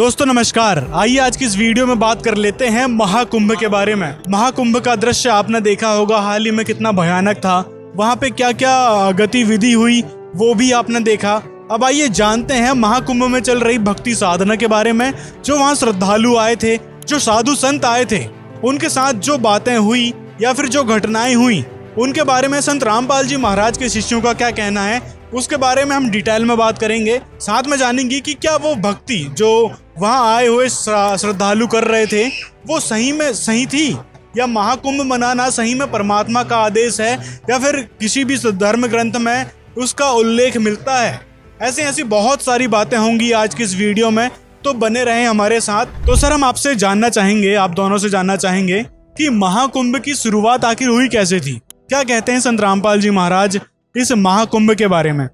दोस्तों नमस्कार। आइए आज की इस वीडियो में बात कर लेते हैं महाकुंभ के बारे में। महाकुंभ का दृश्य आपने देखा होगा, हाल ही में कितना भयानक था। वहाँ पे क्या क्या गतिविधि हुई वो भी आपने देखा। अब आइए जानते हैं महाकुंभ में चल रही भक्ति साधना के बारे में। जो वहाँ श्रद्धालु आए थे, जो साधु संत आए थे, उनके साथ जो बातें हुई या फिर जो घटनाएं हुई उनके बारे में संत रामपाल जी महाराज के शिष्यों का क्या कहना है, उसके बारे में हम डिटेल में बात करेंगे। साथ में जानेंगे कि क्या वो भक्ति जो वहाँ आए हुए श्रद्धालु कर रहे थे वो सही में सही थी, या महाकुंभ मनाना सही में परमात्मा का आदेश है, या फिर किसी भी धर्म ग्रंथ में उसका उल्लेख मिलता है। ऐसी बहुत सारी बातें होंगी आज की इस वीडियो में, तो बने रहें हमारे साथ। तो सर, हम आपसे जानना चाहेंगे, आप दोनों से जानना चाहेंगे कि महाकुंभ की शुरुआत आखिर हुई कैसे थी। क्या कहते हैं संत रामपाल जी महाराज इस महाकुंभ के बारे में?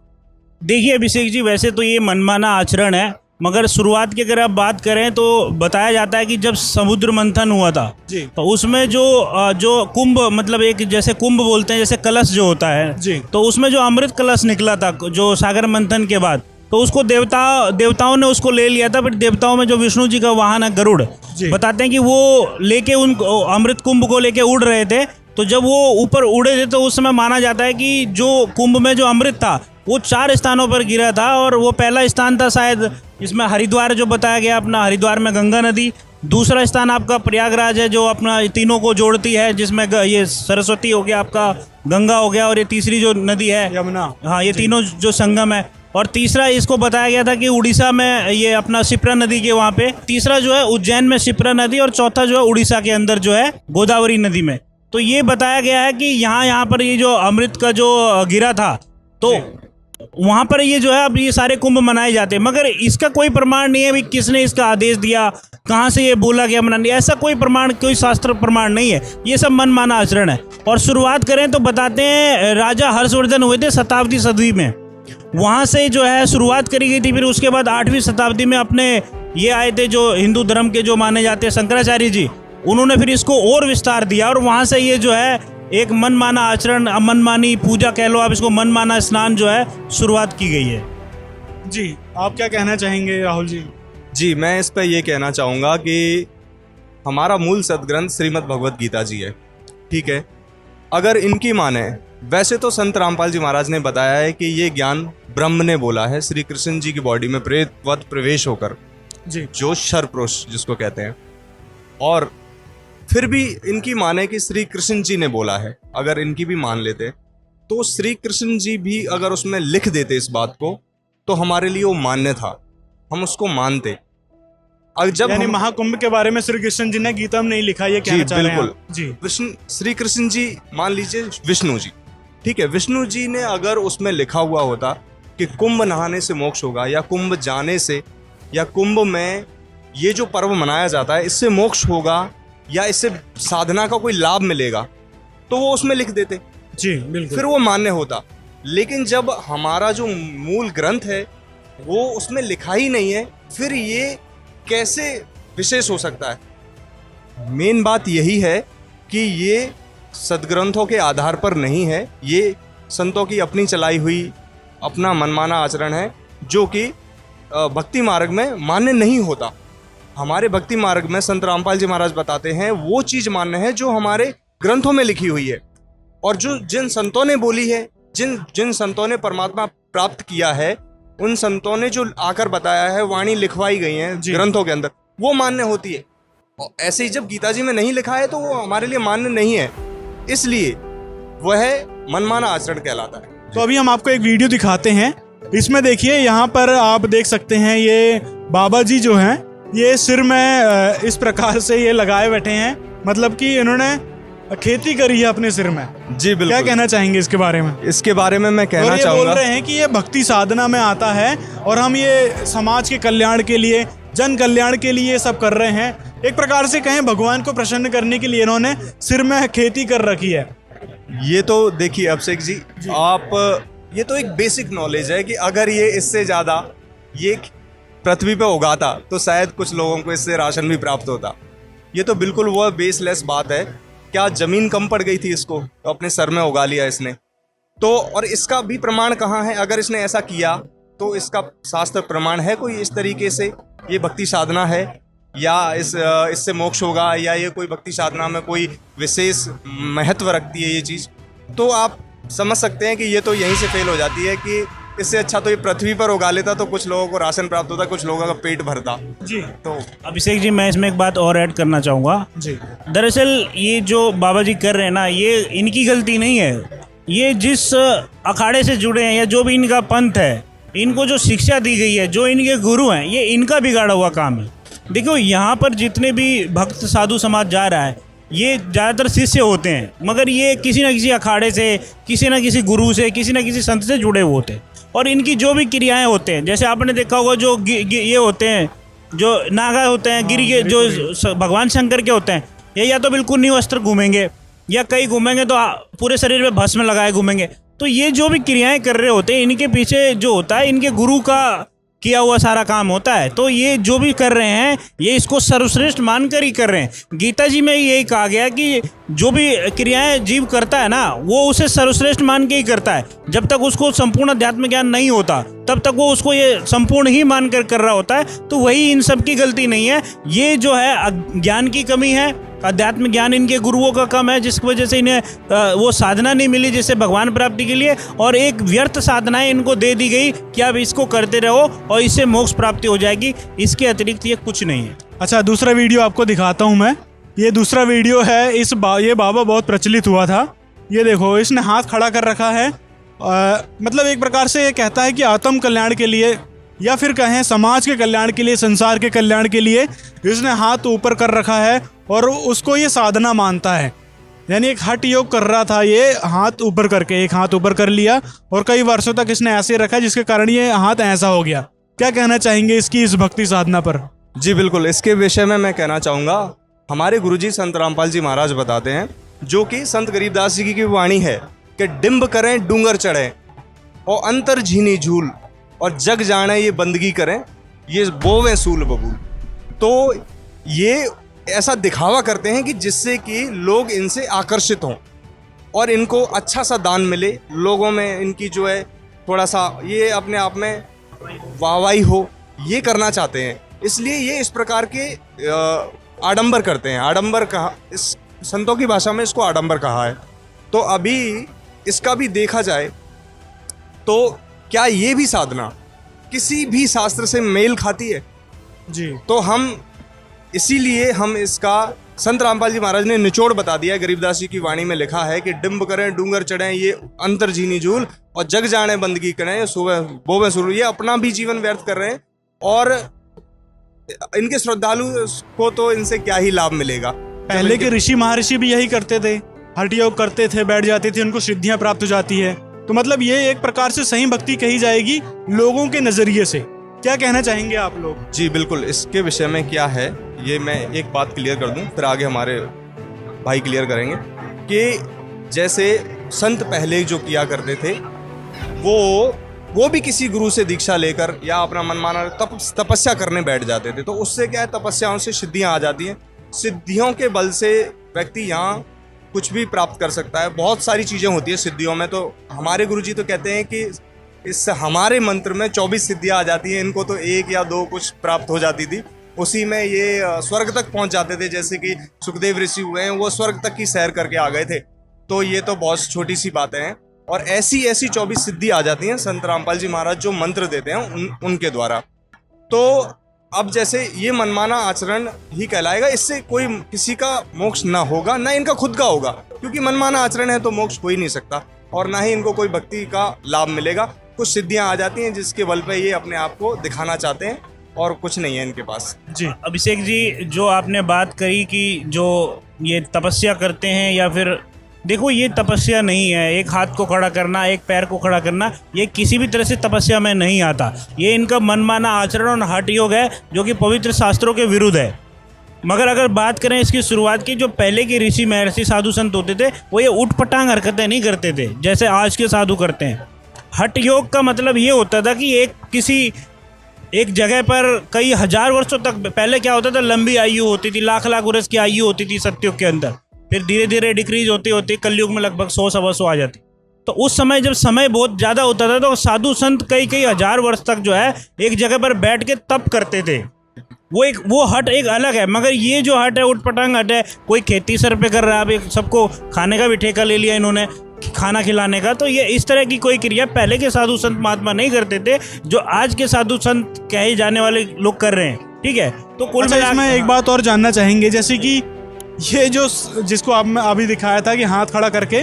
देखिए अभिषेक जी, वैसे तो ये मनमाना आचरण है, मगर शुरुआत की अगर आप बात करें तो बताया जाता है कि जब समुद्र मंथन हुआ था जी, तो उसमें जो कुंभ, मतलब एक जैसे कुंभ बोलते हैं, जैसे कलश जो होता है जी, तो उसमें जो अमृत कलश निकला था जो सागर मंथन के बाद, तो उसको देवताओं ने उसको ले लिया था। फिर देवताओं में जो विष्णु जी का वाहन है गरुड़, बताते हैं कि वो लेके उन अमृत कुंभ को लेके उड़ रहे थे। तो जब वो ऊपर उड़े थे तो उस समय माना जाता है कि जो कुंभ में जो अमृत था वो 4 स्थानों पर गिरा था, और वो पहला स्थान था शायद इसमें हरिद्वार जो बताया गया, अपना हरिद्वार में गंगा नदी। दूसरा स्थान आपका प्रयागराज है जो अपना तीनों को जोड़ती है, जिसमें ये सरस्वती हो गया, आपका गंगा हो गया, और ये तीसरी जो नदी है यमुना। हाँ, ये तीनों जो संगम है। और तीसरा इसको बताया गया था कि उड़ीसा में ये अपना शिप्रा नदी के वहाँ पे। तीसरा जो है उज्जैन में शिप्रा नदी, और चौथा जो है उड़ीसा के अंदर जो है गोदावरी नदी में। तो ये बताया गया है कि यहाँ पर ये जो अमृत का जो गिरा था तो वहाँ पर ये जो है अब ये सारे कुंभ मनाए जाते हैं, मगर इसका कोई प्रमाण नहीं है भी किसने इसका आदेश दिया, कहाँ से ये बोला गया मनाने, ऐसा कोई प्रमाण, कोई शास्त्र प्रमाण नहीं है। ये सब मनमाना आचरण है। और शुरुआत करें तो बताते हैं राजा हर्षवर्धन हुए थे 7वीं सदी में, वहाँ से जो है शुरुआत करी गई थी। फिर उसके बाद 8वीं शताब्दी में अपने ये आए थे जो हिंदू धर्म के जो माने जाते हैं शंकराचार्य जी, उन्होंने फिर इसको और विस्तार दिया, और वहाँ से ये जो है एक मनमाना आचरण, मनमानी पूजा कह लो आप इसको, मनमाना स्नान जो है शुरुआत की गई है। जी, आप क्या कहना चाहेंगे राहुल जी? जी, मैं इस पर ये कहना चाहूँगा कि हमारा मूल सदग्रंथ श्रीमद् भगवत गीता जी है, ठीक है। अगर इनकी माने, वैसे तो संत रामपाल जी महाराज ने बताया है कि ये ज्ञान ब्रह्म ने बोला है श्री कृष्ण जी की बॉडी में प्रेतवत प्रवेश होकर, जी, जो शरपुरुष जिसको कहते हैं। और फिर भी इनकी माने कि श्री कृष्ण जी ने बोला है, अगर इनकी भी मान लेते तो श्री कृष्ण जी भी अगर उसमें लिख देते इस बात को तो हमारे लिए वो मान्य था, हम उसको मानते। अब जब यानी महाकुंभ के बारे में श्री कृष्ण जी ने गीता में नहीं लिखा, ये कहना चाह रहे हैं आप? जी, श्री कृष्ण जी मान लीजिए विष्णु जी, ठीक है, विष्णु जी ने अगर उसमें लिखा हुआ होता कि कुंभ नहाने से मोक्ष होगा, या कुंभ जाने से, या कुंभ में ये जो पर्व मनाया जाता है इससे मोक्ष होगा, या इससे साधना का कोई लाभ मिलेगा, तो वो उसमें लिख देते। जी बिल्कुल, फिर वो मान्य होता। लेकिन जब हमारा जो मूल ग्रंथ है वो उसमें लिखा ही नहीं है, फिर ये कैसे विशेष हो सकता है? मेन बात यही है कि ये सदग्रंथों के आधार पर नहीं है, ये संतों की अपनी चलाई हुई अपना मनमाना आचरण है, जो कि भक्ति मार्ग में मान्य नहीं होता। हमारे भक्ति मार्ग में संत रामपाल जी महाराज बताते हैं वो चीज़ मान्य है जो हमारे ग्रंथों में लिखी हुई है, और जो जिन संतों ने बोली है, जिन संतों ने परमात्मा प्राप्त किया है, उन संतों ने जो आकर बताया है, वाणी लिखवाई गई है ग्रंथों के अंदर, वो मान्य होती है। और ऐसे ही जब गीता जी में नहीं लिखा है तो वो हमारे लिए मान्य नहीं है, इसलिए वह मनमाना आचरण कहलाता है। तो अभी हम आपको एक वीडियो दिखाते हैं। इसमें देखिए, यहाँ पर आप देख सकते हैं ये बाबा जी जो हैं, ये सिर में इस प्रकार से ये लगाए बैठे हैं, मतलब कि इन्होंने खेती करी है अपने सिर में। जी बिल्कुल। क्या कहना चाहेंगे इसके बारे में? इसके बारे में मैं कहना चाहूँगा, बोल रहे हैं कि ये भक्ति साधना में आता है और हम ये समाज के कल्याण के लिए, जन कल्याण के लिए सब कर रहे हैं। एक प्रकार से कहें भगवान को प्रसन्न करने के लिए इन्होंने सिर में खेती कर रखी है। ये तो देखिए अभिषेक जी, आप ये तो एक बेसिक नॉलेज है कि अगर ये इससे ज़्यादा ये पृथ्वी पे उगाता तो शायद कुछ लोगों को इससे राशन भी प्राप्त होता। ये तो बिल्कुल वो बेसलेस बात है। क्या ज़मीन कम पड़ गई थी इसको तो अपने सर में उगा लिया इसने? तो और इसका भी प्रमाण कहाँ है? अगर इसने ऐसा किया तो इसका शास्त्र प्रमाण है कोई इस तरीके से ये भक्ति साधना है या इससे मोक्ष होगा या ये कोई भक्ति साधना में कोई विशेष महत्व रखती है ये चीज़, तो आप समझ सकते हैं कि ये तो यहीं से फेल हो जाती है कि इससे अच्छा तो ये पृथ्वी पर उगा लेता तो कुछ लोगों को राशन प्राप्त होता, कुछ लोगों का पेट भरता। जी। तो अभिषेक जी, मैं इसमें एक बात और ऐड करना चाहूँगा। जी। दरअसल ये जो बाबा जी कर रहे हैं ना, ये इनकी गलती नहीं है। ये जिस अखाड़े से जुड़े हैं या जो भी इनका पंथ है, इनको जो शिक्षा दी गई है, जो इनके गुरु हैं, ये इनका बिगाड़ा हुआ काम है। देखो, यहाँ पर जितने भी भक्त साधु समाज जा रहा है, ये ज़्यादातर शिष्य होते हैं, मगर ये किसी न किसी अखाड़े से, किसी न किसी गुरु से, किसी न किसी संत से जुड़े हुए होते हैं। और इनकी जो भी क्रियाएं होते हैं, जैसे आपने देखा होगा जो ये होते हैं, जो नागा होते हैं, गिरी के जो भगवान शंकर के होते हैं, ये या तो बिल्कुल न्यू वस्त्र घूमेंगे या कहीं घूमेंगे तो पूरे शरीर में भस्म लगाए घूमेंगे। तो ये जो भी क्रियाएं कर रहे होते हैं, इनके पीछे जो होता है इनके गुरु का किया हुआ सारा काम होता है। तो ये जो भी कर रहे हैं, ये इसको सर्वश्रेष्ठ मानकर ही कर रहे हैं। गीता जी में यही कहा गया कि जो भी क्रियाएं जीव करता है ना, वो उसे सर्वश्रेष्ठ मान के ही करता है। जब तक उसको संपूर्ण अध्यात्म ज्ञान नहीं होता, तब तक वो उसको ये संपूर्ण ही मानकर कर रहा होता है। तो वही इन सब की गलती नहीं है, ये जो है ज्ञान की कमी है, अध्यात्म ज्ञान इनके गुरुओं का कम है, जिसकी वजह से इन्हें वो साधना नहीं मिली जिससे भगवान प्राप्ति के लिए, और एक व्यर्थ साधनाएं इनको दे दी गई कि आप इसको करते रहो और इससे मोक्ष प्राप्ति हो जाएगी। इसके अतिरिक्त ये कुछ नहीं है। अच्छा, दूसरा वीडियो आपको दिखाता हूँ मैं। ये दूसरा वीडियो है। ये बाबा बहुत प्रचलित हुआ था। ये देखो, इसने हाथ खड़ा कर रखा है। मतलब एक प्रकार से ये कहता है कि आत्म कल्याण के लिए या फिर कहें समाज के कल्याण के लिए, संसार के कल्याण के लिए इसने हाथ ऊपर कर रखा है और उसको ये साधना मानता है। यानी एक हठ योग कर रहा था, ये हाथ ऊपर करके, एक हाथ ऊपर कर लिया और कई वर्षों तक इसने ऐसे रखा, जिसके कारण ये हाथ ऐसा हो गया। क्या कहना चाहेंगे इसकी इस भक्ति साधना पर? जी बिल्कुल, इसके विषय में मैं कहना चाहूँगा, हमारे गुरुजी संत रामपाल जी महाराज बताते हैं, जो कि संत गरीबदास जी की वाणी है कि डिम्ब करें डूंगर चढ़ें और अंतर झीनी झूल और जग जाने ये बंदगी करें, ये बोवें सूल बबूल। तो ये ऐसा दिखावा करते हैं कि जिससे कि लोग इनसे आकर्षित हों और इनको अच्छा सा दान मिले, लोगों में इनकी जो है थोड़ा सा ये अपने आप में वाहवाही हो, ये करना चाहते हैं। इसलिए ये इस प्रकार के आडंबर करते हैं। आडंबर कहा, इस संतों की भाषा में इसको आडंबर कहा है। तो अभी इसका भी देखा जाए तो क्या ये भी साधना किसी भी शास्त्र से मेल खाती है? जी। तो हम इसीलिए हम इसका संत रामपाल जी महाराज ने निचोड़ बता दिया है। गरीबदास जी की वाणी में लिखा है कि डिम्ब करें डूंगर चढ़ें ये अंतर झीनी झूल और जग जाने बंदगी करें ये सुबह बोवें सुर। ये अपना भी जीवन व्यर्थ कर रहे हैं और इनके श्रद्धालु को तो इनसे क्या ही लाभ मिलेगा। पहले के ऋषि महर्षि भी यही करते थे, हठ योग करते थे, बैठ जाते थे, उनको सिद्धियां प्राप्त हो जाती है। तो मतलब ये एक प्रकार से सही भक्ति कही जाएगी लोगों के नजरिए से। क्या कहना चाहेंगे आप लोग? जी बिल्कुल, इसके विषय में क्या है ये मैं एक बात क्लियर कर दूं, फिर आगे हमारे भाई क्लियर करेंगे कि जैसे संत पहले जो किया करते थे वो भी किसी गुरु से दीक्षा लेकर या अपना मनमाना तपस्या करने बैठ जाते थे। तो उससे क्या है, तपस्याओं से सिद्धियां आ जाती हैं। सिद्धियों के बल से व्यक्ति यहाँ कुछ भी प्राप्त कर सकता है। बहुत सारी चीज़ें होती है सिद्धियों में। तो हमारे गुरुजी तो कहते हैं कि इस हमारे मंत्र में 24 सिद्धियां आ जाती हैं, इनको तो 1 या 2 कुछ प्राप्त हो जाती थी, उसी में ये स्वर्ग तक पहुंच जाते थे। जैसे कि सुखदेव ऋषि हुए हैं, वो स्वर्ग तक की सैर करके आ गए थे। तो ये तो बहुत छोटी सी बातें हैं और ऐसी 24 सिद्धि आ जाती हैं संत रामपाल जी महाराज जो मंत्र देते हैं उनके द्वारा। तो अब जैसे ये मनमाना आचरण ही कहलाएगा, इससे कोई किसी का मोक्ष ना होगा, ना इनका खुद का होगा, क्योंकि मनमाना आचरण है तो मोक्ष हो ही नहीं सकता और ना ही इनको कोई भक्ति का लाभ मिलेगा। कुछ सिद्धियां आ जाती हैं जिसके बल पे ये अपने आप को दिखाना चाहते हैं और कुछ नहीं है इनके पास। जी अभिषेक जी, जो आपने बात करी कि जो ये तपस्या करते हैं या फिर, देखो ये तपस्या नहीं है। एक हाथ को खड़ा करना, एक पैर को खड़ा करना, ये किसी भी तरह से तपस्या में नहीं आता। ये इनका मनमाना आचरण और हठ योग है जो कि पवित्र शास्त्रों के विरुद्ध है। मगर अगर बात करें इसकी शुरुआत की, जो पहले के ऋषि महर्षि साधु संत होते थे वो ये उठपटांग हरकतें नहीं करते थे जैसे आज के साधु करते हैं। हठ योग का मतलब ये होता था कि एक जगह पर कई हजार वर्षों तक, पहले क्या होता था, लंबी आयु होती थी, लाख वर्ष की आयु होती थी सतयुग के अंदर। फिर धीरे धीरे डिक्रीज होते होते कलयुग में लगभग 100-125 आ जाती। तो उस समय जब समय बहुत ज़्यादा होता था तो साधु संत कई हजार वर्ष तक जो है एक जगह पर बैठ के तप करते थे। वो हट एक अलग है, मगर ये जो हट है उठ पटांग हट है, कोई खेती सर पे कर रहा है, अब एक सबको खाने का भी ठेका ले लिया इन्होंने, खाना खिलाने का। तो ये इस तरह की कोई क्रिया पहले के साधु संत महात्मा नहीं करते थे, जो आज के साधु संत कहे जाने वाले लोग कर रहे हैं। ठीक है, तो कुल अच्छा, इसमें एक बात और जानना चाहेंगे, जैसे कि ये जो जिसको आपने अभी दिखाया था कि हाथ खड़ा करके,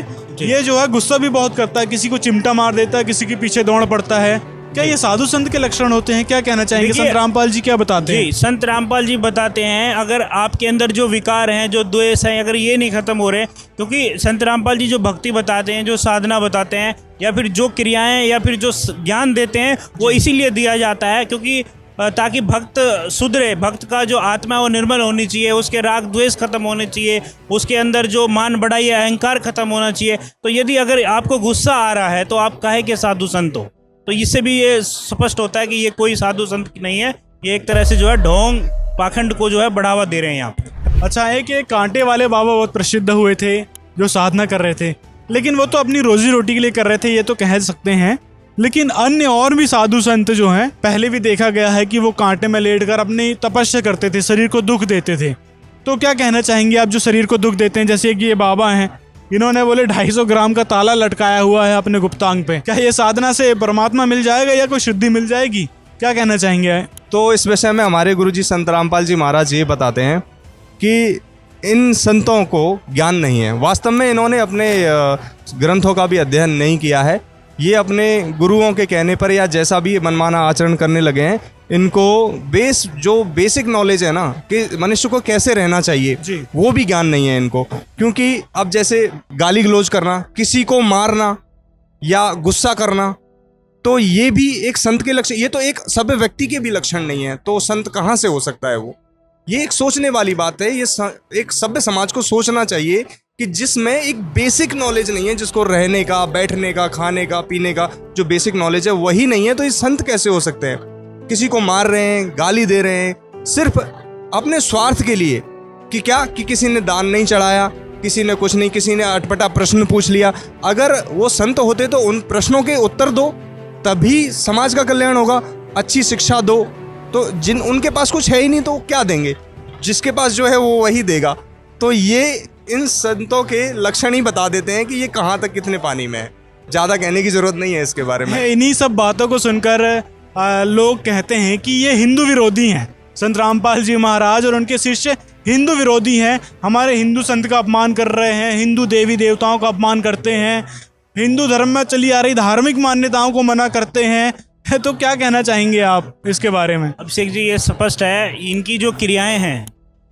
ये जो है गुस्सा भी बहुत करता है, किसी को चिमटा मार देता है, किसी के पीछे दौड़ पड़ता है, क्या ये साधु संत के लक्षण होते हैं? क्या कहना चाहेंगे? संत रामपाल जी क्या बताते हैं? जी, संत रामपाल जी बताते हैं, अगर आपके अंदर जो विकार हैं, जो द्वेष हैं, अगर ये नहीं खत्म हो रहे, क्योंकि संत रामपाल जी जो भक्ति बताते हैं, जो साधना बताते हैं, या फिर जो क्रियाएं या फिर जो ज्ञान देते हैं, वो इसीलिए दिया जाता है क्योंकि ताकि भक्त सुधरे, भक्त का जो आत्मा है वो निर्मल होनी चाहिए, उसके राग द्वेष खत्म होने चाहिए, उसके अंदर जो मान बढ़ाई अहंकार खत्म होना चाहिए। तो यदि अगर आपको गुस्सा आ रहा है तो आप काहे के साधु संत हो? तो इससे भी ये स्पष्ट होता है कि ये कोई साधु संत नहीं है, ये एक तरह से जो है ढोंग पाखंड को जो है बढ़ावा दे रहे हैं यहाँ पे। अच्छा, एक कांटे वाले बाबा बहुत प्रसिद्ध हुए थे जो साधना कर रहे थे, लेकिन वो तो अपनी रोजी रोटी के लिए कर रहे थे, ये तो कह सकते हैं। लेकिन अन्य और भी साधु संत जो हैं, पहले भी देखा गया है कि वो कांटे में लेटकर अपनी तपस्या करते थे, शरीर को दुख देते थे। तो क्या कहना चाहेंगे आप जो शरीर को दुख देते हैं? जैसे कि ये बाबा हैं, इन्होंने बोले 250 ग्राम का ताला लटकाया हुआ है अपने गुप्तांग पे, क्या ये साधना से परमात्मा मिल जाएगा या कोई शुद्धि मिल जाएगी? क्या कहना चाहेंगे? तो इस विषय में हमारे गुरुजी संत रामपाल जी महाराज ये बताते हैं कि इन संतों को ज्ञान नहीं है। वास्तव में इन्होंने अपने ग्रंथों का भी अध्ययन नहीं किया है, ये अपने गुरुओं के कहने पर या जैसा भी मनमाना आचरण करने लगे हैं। इनको जो बेसिक नॉलेज है ना कि मनुष्य को कैसे रहना चाहिए, वो भी ज्ञान नहीं है इनको। क्योंकि अब जैसे गाली गलौज करना, किसी को मारना या गुस्सा करना, तो ये भी एक संत के लक्षण, ये तो एक सभ्य व्यक्ति के भी लक्षण नहीं है, तो संत कहाँ से हो सकता है वो? ये एक सोचने वाली बात है, ये एक सभ्य समाज को सोचना चाहिए कि जिसमें एक बेसिक नॉलेज नहीं है, जिसको रहने का, बैठने का, खाने का, पीने का जो बेसिक नॉलेज है वही नहीं है, तो ये संत कैसे हो सकते हैं? किसी को मार रहे हैं, गाली दे रहे हैं, सिर्फ अपने स्वार्थ के लिए कि क्या, कि किसी ने दान नहीं चढ़ाया, किसी ने कुछ नहीं, किसी ने अटपटा प्रश्न पूछ लिया। अगर वो संत होते तो उन प्रश्नों के उत्तर दो, तभी समाज का कल्याण होगा। अच्छी शिक्षा दो, तो जिन उनके पास कुछ है ही नहीं तो क्या देंगे? जिसके पास जो है वो वही देगा। तो ये इन संतों के लक्षण ही बता देते हैं कि ये कहाँ तक कितने पानी में है। ज़्यादा कहने की जरूरत नहीं है इसके बारे में। इन्हीं सब बातों को सुनकर लोग कहते हैं कि ये हिंदू विरोधी हैं, संत रामपाल जी महाराज और उनके शिष्य हिंदू विरोधी हैं, हमारे हिंदू संत का अपमान कर रहे हैं, हिंदू देवी देवताओं का अपमान करते हैं, हिंदू धर्म में चली आ रही धार्मिक मान्यताओं को मना करते हैं। तो क्या कहना चाहेंगे आप इसके बारे में? अभिषेक जी, ये स्पष्ट है, इनकी जो क्रियाएं हैं,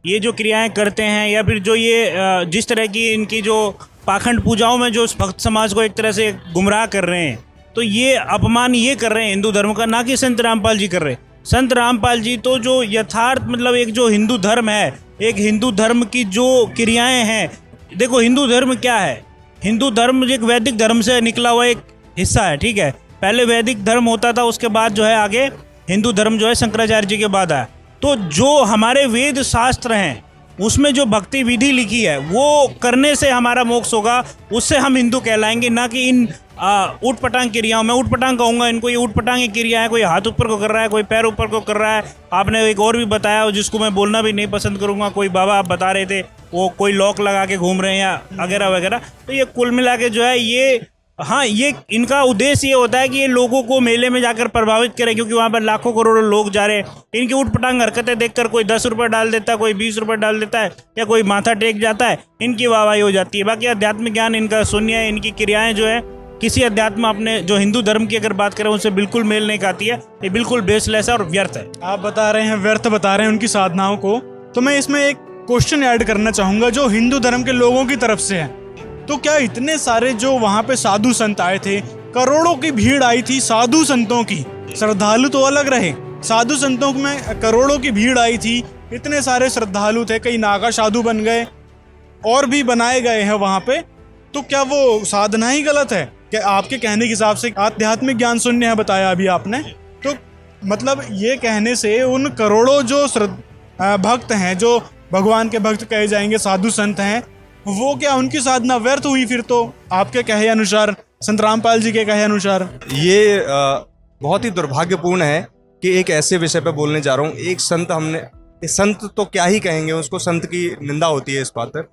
ये जो क्रियाएं करते हैं, या फिर जो ये जिस तरह की इनकी जो पाखंड पूजाओं में जो भक्त समाज को एक तरह से गुमराह कर रहे हैं, तो ये अपमान ये कर रहे हैं हिंदू धर्म का, ना कि संत रामपाल जी कर रहे हैं। संत रामपाल जी तो जो यथार्थ मतलब एक जो हिंदू धर्म है, एक हिंदू धर्म की जो क्रियाएं हैं, देखो हिंदू धर्म क्या है, हिंदू धर्म एक वैदिक धर्म से निकला हुआ एक हिस्सा है। ठीक है, पहले वैदिक धर्म होता था, उसके बाद जो है आगे हिंदू धर्म जो है शंकराचार्य जी के बाद आया। तो जो हमारे वेद शास्त्र हैं उसमें जो भक्ति विधि लिखी है वो करने से हमारा मोक्ष होगा, उससे हम हिंदू कहलाएंगे, ना कि इन ऊट पटांग क्रियाओं में। ऊट पटांग कहूँगा इनको, ये ऊट पटांग की क्रिया है, कोई हाथ ऊपर को कर रहा है, कोई पैर ऊपर को कर रहा है। आपने एक और भी बताया जिसको मैं बोलना भी नहीं पसंद करूँगा, कोई बाबा आप बता रहे थे वो कोई लॉक लगा के घूम रहे हैं या वगैरह वगैरह। तो ये कुल मिला के जो है ये, हाँ, ये इनका उद्देश्य ये होता है कि ये लोगों को मेले में जाकर प्रभावित करें, क्योंकि वहाँ पर लाखों करोड़ों लोग जा रहे हैं। इनकी उठपटांग हरकतें देखकर कोई 10 रुपये डाल देता है, कोई 20 रुपये डाल देता है, या कोई माथा टेक जाता है, इनकी वाहवाही हो जाती है। बाकी आध्यात्मिक ज्ञान इनका शून्य है, इनकी क्रियाएं जो है किसी अध्यात्म अपने जो हिंदू धर्म की अगर बात करें उनसे बिल्कुल मेल नहीं खाती है, ये बिल्कुल बेसलेस है और व्यर्थ है। आप बता रहे हैं व्यर्थ बता रहे हैं उनकी साधनाओं को, तो मैं इसमें एक क्वेश्चन ऐड करना चाहूँगा जो हिंदू धर्म के लोगों की तरफ से है। तो क्या इतने सारे जो वहाँ पे साधु संत आए थे, करोड़ों की भीड़ आई थी साधु संतों की, श्रद्धालु तो अलग रहे, साधु संतों में करोड़ों की भीड़ आई थी, इतने सारे श्रद्धालु थे, कई नागा साधु बन गए और भी बनाए गए हैं वहाँ पे। तो क्या वो साधना ही गलत है? क्या आपके कहने के हिसाब से आध्यात्मिक ज्ञान शून्य है बताया अभी आपने, तो मतलब ये कहने से उन करोड़ों जो भक्त हैं, जो भगवान के भक्त कहे जाएंगे साधु संत हैं, वो क्या उनकी साधना व्यर्थ हुई फिर? तो आपके कहे अनुसार, संत रामपाल जी के कहे अनुसार ये बहुत ही दुर्भाग्यपूर्ण है कि एक ऐसे विषय पे बोलने जा रहा हूँ। एक संत तो क्या ही कहेंगे उसको, संत की निंदा होती है इस बात पर।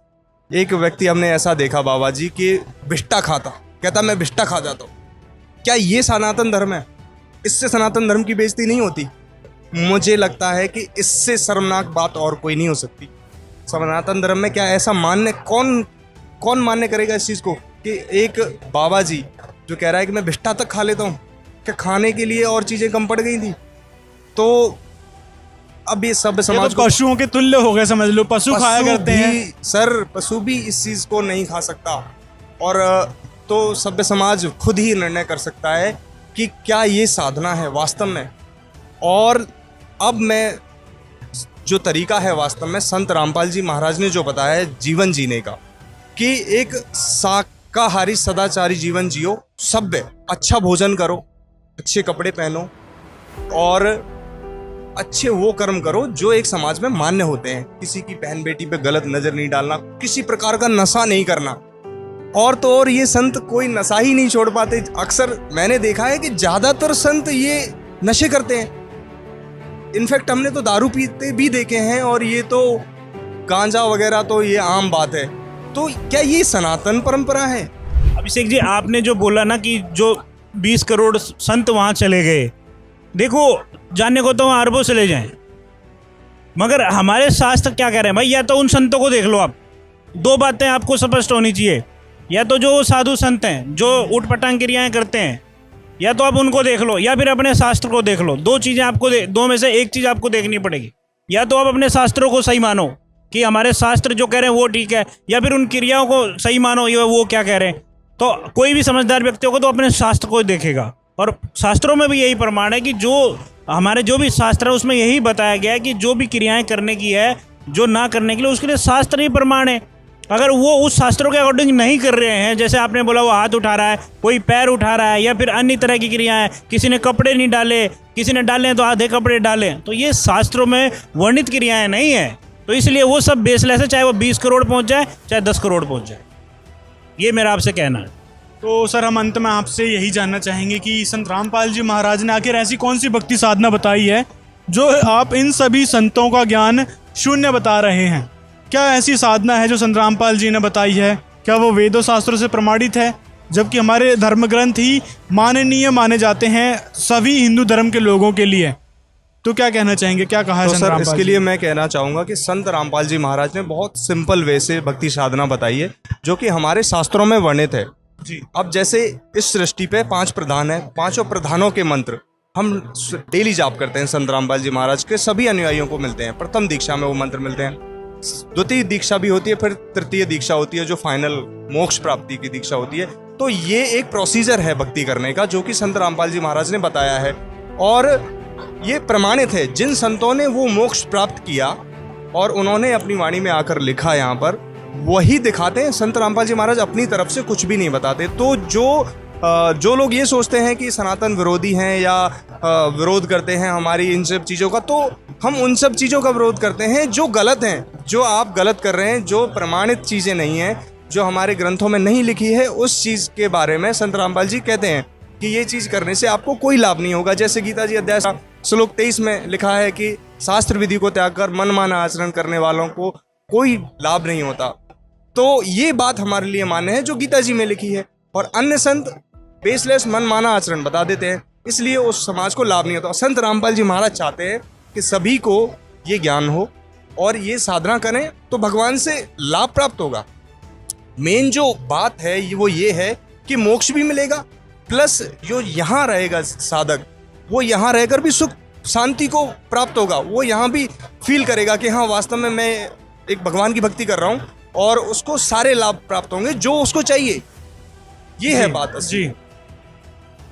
एक व्यक्ति हमने ऐसा देखा बाबा जी कि बिष्टा खाता, कहता मैं बिष्टा खा जाता हूँ। क्या ये सनातन धर्म है? इससे सनातन धर्म की बेइज्जती नहीं होती? मुझे लगता है कि इससे शर्मनाक बात और कोई नहीं हो सकती। सनातन धर्म में क्या ऐसा मान्य, कौन मान्य करेगा इस चीज़ को कि एक बाबा जी जो कह रहा है कि मैं बिष्टा तक खा लेता हूँ, क्या खाने के लिए और चीज़ें कम पड़ गई थी? तो अब ये सब समाज तो पशुओं के तुल्य हो गए, समझ लो। पशु खाया करते हैं सर, पशु भी इस चीज़ को नहीं खा सकता। और तो सभ्य समाज खुद ही निर्णय कर सकता है कि क्या ये साधना है वास्तव में। और अब मैं जो तरीका है वास्तव में संत रामपाल जी महाराज ने जो बताया है जीवन जीने का, कि एक शाकाहारी सदाचारी जीवन जियो, सभ्य, अच्छा भोजन करो, अच्छे कपड़े पहनो और अच्छे वो कर्म करो जो एक समाज में मान्य होते हैं। किसी की बहन बेटी पे गलत नजर नहीं डालना, किसी प्रकार का नशा नहीं करना। और तो और ये संत कोई नशा ही नहीं छोड़ पाते। अक्सर मैंने देखा है कि ज्यादातर संत ये नशे करते हैं। इनफैक्ट हमने तो दारू पीते भी देखे हैं, और ये तो गांजा वगैरह तो ये आम बात है। तो क्या ये सनातन परंपरा है? अभिषेक जी, आपने जो बोला ना कि जो 20 करोड़ संत वहां चले गए, देखो जानने को तो वहाँ अरबों से ले जाएं, मगर हमारे शास्त्र क्या कह रहे हैं भाई? या तो उन संतों को देख लो आप, दो बातें आपको स्पष्ट होनी चाहिए। या तो जो साधु संत हैं जो उठपटांग क्रियाएं करते हैं, या तो आप उनको देख लो, या फिर अपने शास्त्र को देख लो। दो चीज़ें आपको दो में से एक चीज़ आपको देखनी पड़ेगी। या तो आप अपने शास्त्रों को सही मानो कि हमारे शास्त्र जो कह रहे हैं वो ठीक है, या फिर उन क्रियाओं को सही मानो ये वो क्या कह रहे हैं। तो कोई भी समझदार व्यक्ति होगा तो अपने शास्त्र को देखेगा। और शास्त्रों में भी यही प्रमाण है कि जो हमारे जो भी शास्त्र है उसमें यही बताया गया है कि जो भी क्रियाएं करने की है, जो ना करने के लिए, उसके लिए शास्त्र ही प्रमाण है। अगर वो उस शास्त्रों के अकॉर्डिंग नहीं कर रहे हैं, जैसे आपने बोला वो हाथ उठा रहा है, कोई पैर उठा रहा है, या फिर अन्य तरह की क्रियाएं, किसी ने कपड़े नहीं डाले, किसी ने डाले तो आधे कपड़े डाले, तो ये शास्त्रों में वर्णित क्रियाएं नहीं है। तो इसलिए वो सब बेसलेस है, चाहे वो 20 करोड़ पहुंच जाए चाहे 10 करोड़ पहुंच जाए। ये मेरा आपसे कहना है। तो सर हम अंत में आपसे यही जानना चाहेंगे कि संत रामपाल जी महाराज ने आखिर ऐसी कौन सी भक्ति साधना बताई है जो आप इन सभी संतों का ज्ञान शून्य बता रहे हैं? क्या ऐसी साधना है जो संत रामपाल जी ने बताई है? क्या वो वेदों शास्त्रों से प्रमाणित है, जबकि हमारे धर्म ग्रंथ ही माननीय माने जाते हैं सभी हिंदू धर्म के लोगों के लिए? तो क्या कहना चाहेंगे, क्या कहा है तो संत सर रामपाल इसके जी? लिए मैं कहना चाहूँगा कि संत रामपाल जी महाराज ने बहुत सिंपल वे से भक्ति साधना बताई है जो कि हमारे शास्त्रों में वर्णित है जी। अब जैसे इस सृष्टि पे 5 प्रधान है, 5 प्रधानों के मंत्र हम डेली जाप करते हैं। संत रामपाल जी महाराज के सभी अनुयायियों को मिलते हैं। प्रथम दीक्षा में वो मंत्र मिलते हैं, द्वितीय दीक्षा भी होती है, फिर तृतीय दीक्षा होती है जो फाइनल मोक्ष प्राप्ति की दीक्षा होती है। तो ये एक प्रोसीजर है भक्ति करने का जो कि संत रामपाल जी महाराज ने बताया है, और ये प्रमाणित है। जिन संतों ने वो मोक्ष प्राप्त किया और उन्होंने अपनी वाणी में आकर लिखा यहाँ पर, वही दिखाते हैं। संत रामपाल जी महाराज अपनी तरफ से कुछ भी नहीं बताते। तो जो लोग ये सोचते हैं कि सनातन विरोधी हैं या विरोध करते हैं हमारी इन सब चीज़ों का, तो हम उन सब चीज़ों का विरोध करते हैं जो गलत हैं, जो आप गलत कर रहे हैं, जो प्रमाणित चीज़ें नहीं हैं, जो हमारे ग्रंथों में नहीं लिखी है। उस चीज़ के बारे में संत रामपाल जी कहते हैं कि ये चीज़ करने से आपको कोई लाभ नहीं होगा। जैसे गीता जी अध्याय श्लोक 23 में लिखा है कि शास्त्र विधि को त्याग कर मनमाना आचरण करने वालों को कोई लाभ नहीं होता। तो ये बात हमारे लिए मान्य है जो गीता जी में लिखी है, और अन्य संत बेसलेस मनमाना आचरण बता देते हैं, इसलिए उस समाज को लाभ नहीं होता। संत रामपाल जी महाराज चाहते हैं कि सभी को ये ज्ञान हो और ये साधना करें तो भगवान से लाभ प्राप्त होगा। मेन जो बात है वो ये है कि मोक्ष भी मिलेगा, प्लस जो यहाँ रहेगा साधक, वो यहाँ रहकर भी सुख शांति को प्राप्त होगा। वो यहाँ भी फील करेगा कि हाँ वास्तव में मैं एक भगवान की भक्ति कर रहा हूँ, और उसको सारे लाभ प्राप्त होंगे जो उसको चाहिए। ये है बात जी।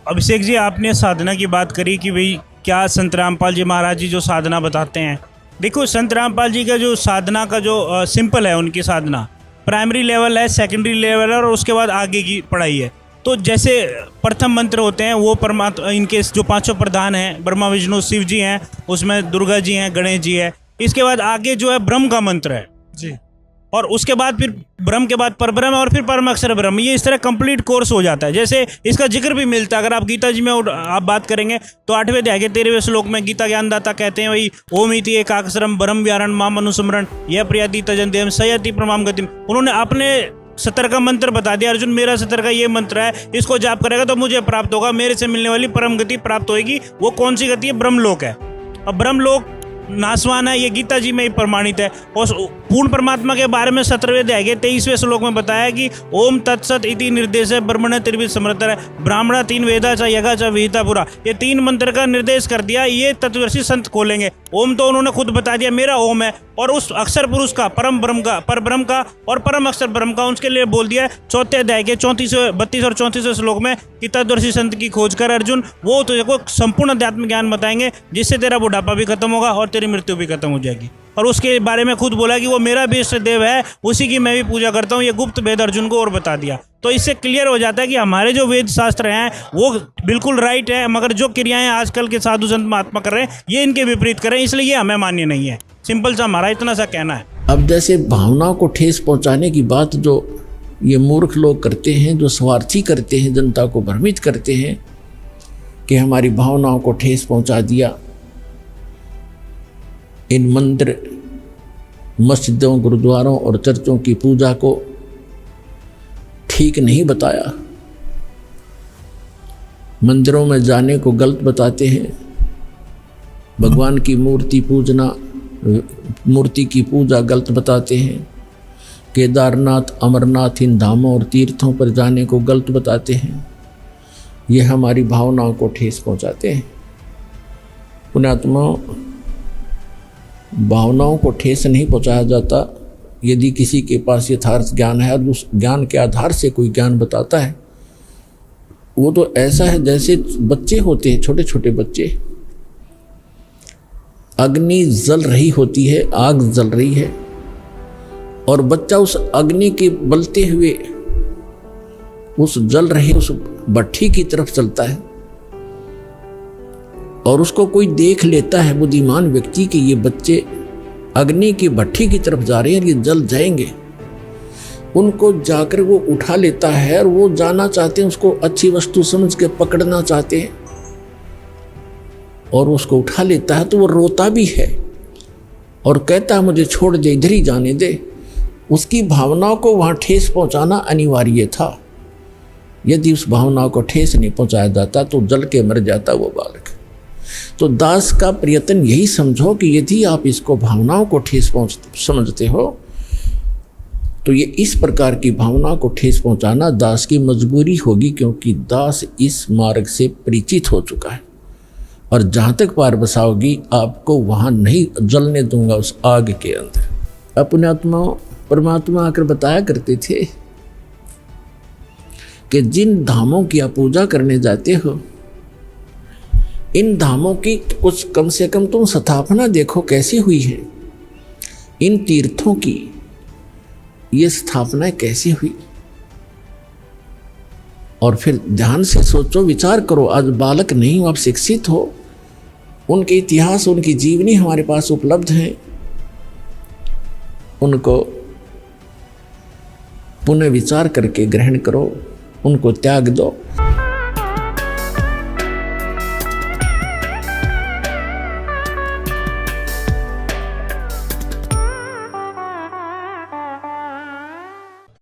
अभिषेक जी, आपने साधना की बात करी कि भाई क्या संत रामपाल जी महाराज जी जो साधना बताते हैं। देखो, संत रामपाल जी का जो साधना का जो सिंपल है, उनकी साधना प्राइमरी लेवल है, सेकेंडरी लेवल है, और उसके बाद आगे की पढ़ाई है। तो जैसे प्रथम मंत्र होते हैं वो परमात्मा, इनके जो 5 प्रधान हैं, ब्रह्मा विष्णु शिव जी हैं, उसमें दुर्गा जी हैं, गणेश जी है। इसके बाद आगे जो है ब्रह्म का मंत्र है जी, और उसके बाद फिर ब्रह्म के बाद परब्रह्म और फिर परम अक्षर ब्रह्म, ये इस तरह कंप्लीट कोर्स हो जाता है। जैसे इसका जिक्र भी मिलता है, अगर आप गीता जी में आप बात करेंगे तो 8वें अध्याय के 13वें श्लोक में गीता ज्ञानदाता कहते हैं वही ओम इति एकाक्षरम ब्रह्म व्यारण माम अनुस्मरण यह प्रियति तजन्त्यम सयति प्रमाम गतिम। उन्होंने अपने 70 का मंत्र बता दिया, अर्जुन मेरा 70 का ये मंत्र है, इसको जाप करेगा तो मुझे प्राप्त होगा, मेरे से मिलने वाली परम गति प्राप्त होगी। वो कौन सी गति है? ब्रह्मलोक है। और ब्रह्मलोक नासवान है, ये गीता जी में ही प्रमाणित है। और पूर्ण परमात्मा के बारे में 17वें अध्याय के 23वें श्लोक में बताया कि ओम तत्सत इति निर्देश है ब्रह्मण त्रिविध समृतर है ब्राह्मणा 3 वेदा च यज्ञ च विहिता पुरा। ये 3 मंत्र का निर्देश कर दिया, ये तत्वदर्शी संत खोलेंगे। ओम तो उन्होंने खुद बता दिया मेरा ओम है, और उस अक्षर पुरुष का परम ब्रह्म का पर ब्रह्म का और परम अक्षर ब्रह्म का उसके लिए बोल दिया है 4थे अध्याय के 32 और 34 श्लोक में कि तत्वदर्शी संत की खोज कर अर्जुन, वो तुझे को संपूर्ण अध्यात्म ज्ञान बताएंगे जिससे तेरा बुढ़ापा भी खत्म होगा और तेरी मृत्यु भी खत्म हो जाएगी। और उसके बारे में खुद बोला कि वो मेरा भी इष्ट देव है, उसी की मैं भी पूजा करता हूँ। ये गुप्त वेद अर्जुन को और बता दिया। तो इससे क्लियर हो जाता है कि हमारे जो वेद शास्त्र हैं वो बिल्कुल राइट है, मगर जो क्रियाएं आजकल के साधु संत महात्मा कर रहे हैं ये इनके विपरीत कर रहे हैं, इसलिए ये हमें मान्य नहीं है। सिंपल सा हमारा इतना सा कहना है। अब जैसे भावनाओं को ठेस पहुंचाने की बात जो ये मूर्ख लोग करते हैं, जो स्वार्थी करते हैं, जनता को भ्रमित करते हैं कि हमारी भावनाओं को ठेस पहुंचा दिया, इन मंदिर मस्जिदों गुरुद्वारों और चर्चों की पूजा को ठीक नहीं बताया, मंदिरों में जाने को गलत बताते हैं, भगवान की मूर्ति की पूजा गलत बताते हैं, केदारनाथ अमरनाथ इन धामों और तीर्थों पर जाने को गलत बताते हैं। ये हमारी भावनाओं को ठेस पहुंचाते हैं। पुण्यात्मा, भावनाओं को ठेस नहीं पहुंचाया जाता। यदि किसी के पास यथार्थ ज्ञान है और उस ज्ञान के आधार से कोई ज्ञान बताता है, वो तो ऐसा है जैसे बच्चे होते हैं, छोटे छोटे बच्चे, अग्नि जल रही होती है, आग जल रही है, और बच्चा उस अग्नि के बलते हुए उस जल रहे उस भट्ठी की तरफ चलता है, और उसको कोई देख लेता है बुद्धिमान व्यक्ति कि ये बच्चे अग्नि की भट्ठी की तरफ जा रहे हैं, ये जल जाएंगे। उनको जाकर वो उठा लेता है और वो जाना चाहते हैं, उसको अच्छी वस्तु समझ के पकड़ना चाहते हैं और उसको उठा लेता है, तो वो रोता भी है और कहता है मुझे छोड़ दे, इधर ही जाने दे। उसकी भावनाओं को वहाँ ठेस पहुँचाना अनिवार्य था। यदि उस भावनाओं को ठेस नहीं पहुँचाया जाता तो जल के मर जाता वो बालक। तो दास का प्रयत्न यही समझो कि यदि आप इसको भावनाओं को ठेस समझते हो तो ये इस प्रकार की भावनाओं को ठेस पहुंचाना दास की मजबूरी होगी, क्योंकि दास इस मार्ग से परिचित हो चुका है। और जहाँ तक पार बसाओगी आपको वहाँ नहीं जलने दूंगा उस आग के अंदर। अपने आत्मा परमात्मा आकर बताया करते थे कि जिन धामों की आप पूजा करने जाते हो, इन धामों की कुछ कम से कम तुम स्थापना देखो कैसी हुई है, इन तीर्थों की ये स्थापना कैसी हुई, और फिर ध्यान से सोचो, विचार करो। आज बालक नहीं हो, आप शिक्षित हो, उनके इतिहास उनकी जीवनी हमारे पास उपलब्ध है, उनको पुनः विचार करके ग्रहण करो, उनको त्याग दो।